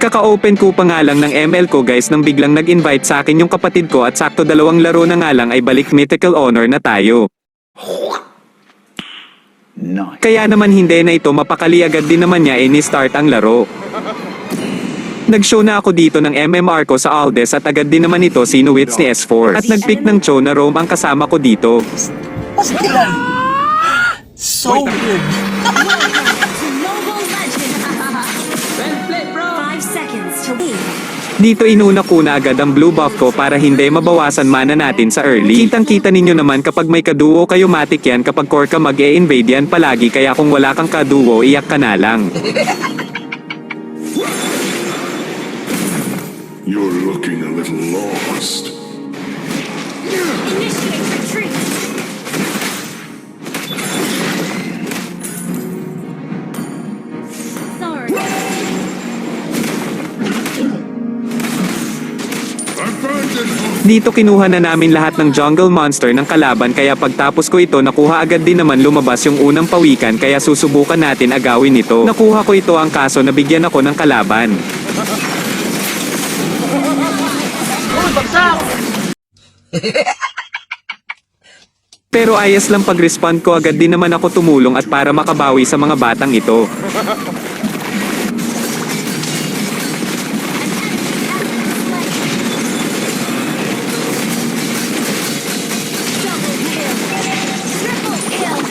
Kaka-open ko pa nga lang ng ML ko guys nang biglang nag-invite sa akin yung kapatid ko at sakto 2 laro na nga lang ay balik Mythical Honor na tayo. Nice. Kaya naman hindi na ito mapakali agad din naman niya ni-start ang laro. Nag-show na ako dito ng MMR ko sa Aldes at agad din naman ito sinuwits ni S4. At nag-pick ng Cho na Rome ang kasama ko dito. So good. Mobile Legend. 5 seconds to leave. Dito inuna ko na agad ang blue buff ko para hindi mabawasan mana natin sa early. Kitang-kita ninyo naman kapag may kaduo kayo matik yan kapag core ka mag-e-invade yan palagi kaya kung wala kang kaduo iyak ka na lang. You're looking a little lost. Initiate retreat. Sorry. Dito kinuha na namin lahat ng jungle monster ng kalaban kaya pagtapos ko ito nakuha agad din naman lumabas yung unang pawikan kaya susubukan natin agawin ito. Nakuha ko ito ang kaso nabigyan ako ng kalaban. Pero ayos lang pag-respond ko agad din naman ako tumulong at para makabawi sa mga batang ito. Double kill. Triple kill.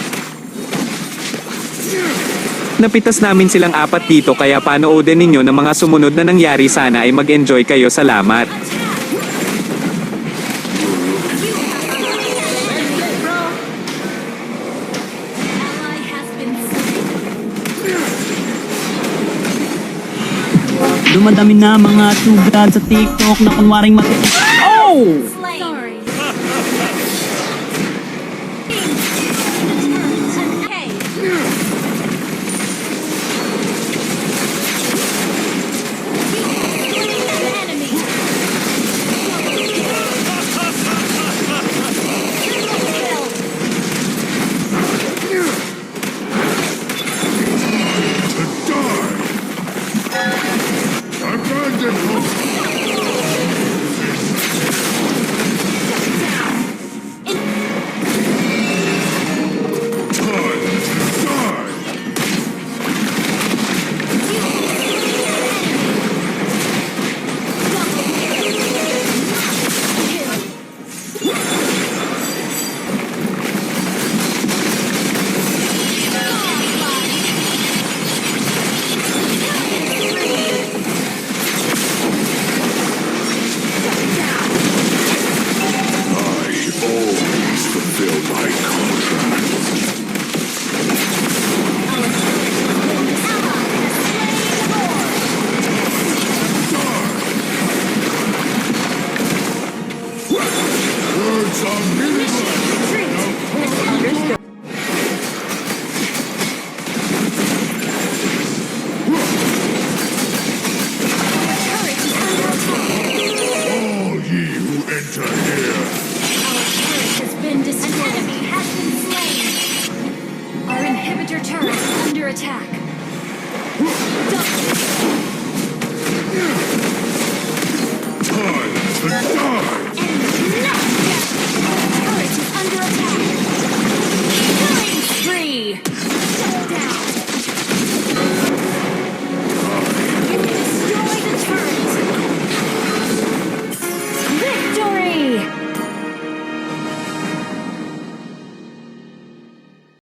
Napitas namin silang 4 dito kaya panoodin ninyo ng mga sumunod na nangyari sana ay mag-enjoy kayo. Salamat. Ally has been slain. Dumadami na mga sugad sa TikTok na kunwaring mati... Oh!